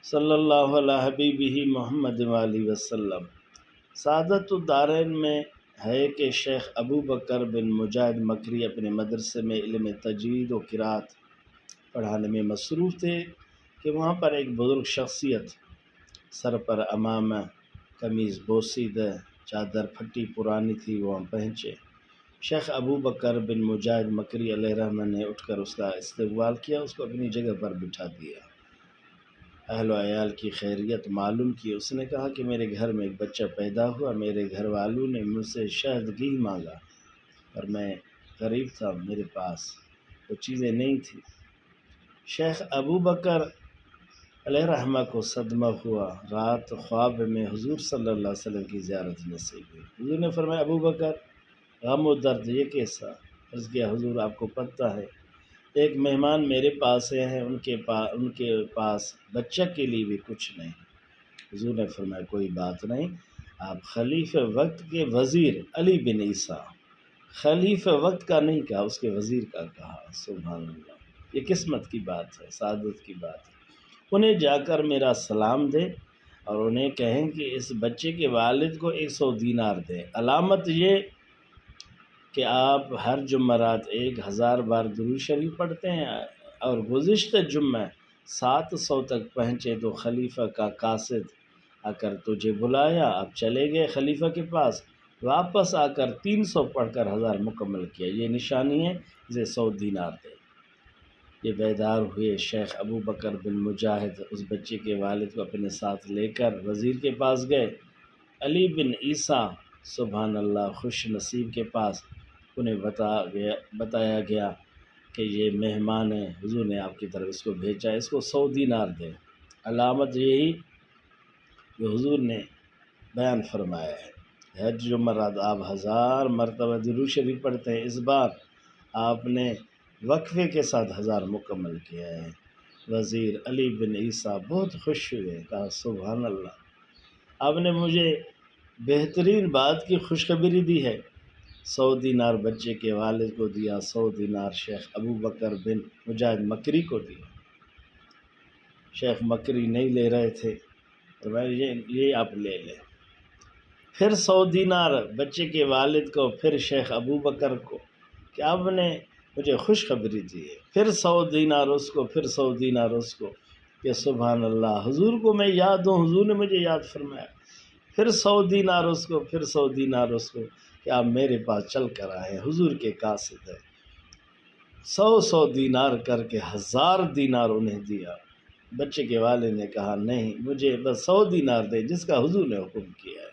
صلی اللہ علیہ حبیبہ محمد علیہ وسلم۔ سعادت الدارین میں ہے کہ شیخ ابو بکر بن مجاہد مکری اپنے مدرسے میں علم تجوید و قرات پڑھانے میں مصروف تھے کہ وہاں پر ایک بزرگ شخصیت سر پر امامہ، قمیض بوسیدہ، چادر پھٹی پرانی تھی، وہاں پہنچے۔ شیخ ابو بکر بن مجاہد مکری علیہ الرحمہ نے اٹھ کر اس کا استقبال کیا، اس کو اپنی جگہ پر بٹھا دیا، اہل و عیال کی خیریت معلوم کی۔ اس نے کہا کہ میرے گھر میں ایک بچہ پیدا ہوا، میرے گھر والوں نے مجھ سے شہد گھی مانگا، اور میں غریب تھا، میرے پاس وہ چیزیں نہیں تھیں۔ شیخ ابو بکر علیہ الرحمہ کو صدمہ ہوا، رات خواب میں حضور صلی اللہ علیہ وسلم کی زیارت نصیب ہوئی۔ حضور نے فرمایا ابو بکر، غم و درد یہ کیسا؟ عرض کیا حضور آپ کو پتہ ہے ایک مہمان میرے پاس ہیں، ان کے پاس بچہ کے لیے بھی کچھ نہیں۔ حضور نے فرمایا کوئی بات نہیں، آپ خلیفہ وقت کے وزیر علی بن عیسیٰ، خلیفہ وقت کا نہیں کہا، اس کے وزیر کا کہا۔ سبحان اللہ، یہ قسمت کی بات ہے، سعادت کی بات ہے۔ انہیں جا کر میرا سلام دے اور انہیں کہیں کہ اس بچے کے والد کو 100 دینار دیں۔ علامت یہ کہ آپ ہر جمعرات 1000 بار درود شریف پڑھتے ہیں، اور گزشتہ جمعہ 700 تک پہنچے تو خلیفہ کا قاصد آ کر تجھے بلایا، آپ چلے گئے خلیفہ کے پاس، واپس آ کر 300 پڑھ کر 1000 مکمل کیا، یہ نشانی ہے، اسے 100 دینار دے۔ یہ بیدار ہوئے، شیخ ابو بکر بن مجاہد اس بچے کے والد کو اپنے ساتھ لے کر وزیر کے پاس گئے، علی بن عیسیٰ سبحان اللہ خوش نصیب کے پاس۔ انہیں بتایا گیا کہ یہ مہمان ہے، حضور نے آپ کی طرف اس کو بھیجا، اس کو 100 دینار دیں۔ علامت یہی جو حضور نے بیان فرمایا ہے، ہر جمعرات آپ 1000 مرتبہ درود شریف پڑھتے ہیں، اس بار آپ نے وقفے کے ساتھ 1000 مکمل کیا ہے۔ وزیر علی بن عیسیٰ بہت خوش ہوئے، کہا سبحان اللہ، آپ نے مجھے بہترین بات کی خوشخبری دی ہے۔ 100 دینار بچے کے والد کو دیا، 100 دینار شیخ ابو بکر بن مجاہد مکری کو دیا۔ شیخ مکری نہیں لے رہے تھے، یہ آپ لے لیں۔ پھر 100 دینار بچے کے والد کو، پھر شیخ ابو بکر کو کہ آپ نے مجھے خوشخبری دی ہے، پھر 100 دینار اس کو، پھر 100 دینار اس کو، کہ سبحان اللہ حضور کو میں یاد ہوں، حضور نے مجھے یاد فرمایا، پھر 100 دینار اس کو، پھر 100 دینار اس کو، کہ آپ میرے پاس چل کر آئے، حضور کے قاصد ہے۔ 100 دینار کر کے 1000 دینار انہیں دیا۔ بچے کے والد نے کہا نہیں، مجھے بس 100 دینار دے جس کا حضور نے حکم کیا ہے۔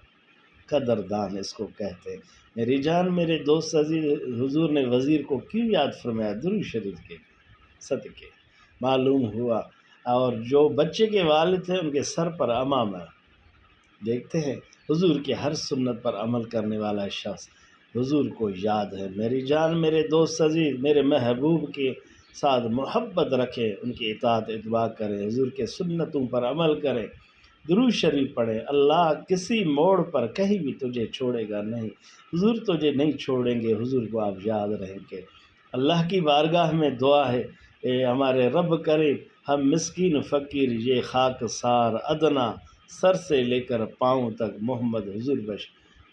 قدردان اس کو کہتے ہیں۔ میری جان، میرے دوست عزیز، حضور نے وزیر کو کیوں یاد فرمایا؟ درود شریف کے صدقے معلوم ہوا، اور جو بچے کے والد تھے ان کے سر پر امامہ، دیکھتے ہیں حضور کے ہر سنت پر عمل کرنے والا شخص حضور کو یاد ہے۔ میری جان، میرے دوست عزیز، میرے محبوب کے ساتھ محبت رکھیں، ان کی اطاعت اتباع کریں، حضور کے سنتوں پر عمل کریں، درود شریف پڑھیں۔ اللہ کسی موڑ پر کہیں بھی تجھے چھوڑے گا نہیں، حضور تجھے نہیں چھوڑیں گے، حضور کو آپ یاد رہیں گے۔ اللہ کی بارگاہ میں دعا ہے، اے ہمارے رب کریم، ہم مسکین فقیر یہ خاک سار ادنا، سر سے لے کر پاؤں تک محمد حضور بخش،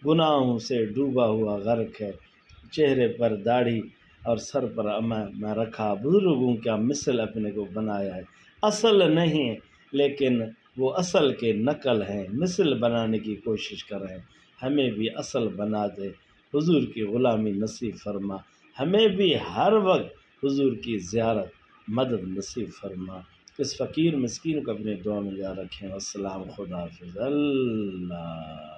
گناہوں سے ڈوبا ہوا غرق ہے، چہرے پر داڑھی اور سر پر امامہ رکھا، بزرگوں کا مثل اپنے کو بنایا ہے، اصل نہیں ہے لیکن وہ اصل کے نقل ہیں، مثل بنانے کی کوشش کر رہے ہیں، ہمیں بھی اصل بنا دے، حضور کی غلامی نصیب فرما، ہمیں بھی ہر وقت حضور کی زیارت مدد نصیب فرما۔ اس فقیر مسکین کو اپنے دعا میں یاد رکھیں۔ السلام، خدا حافظ، اللہ۔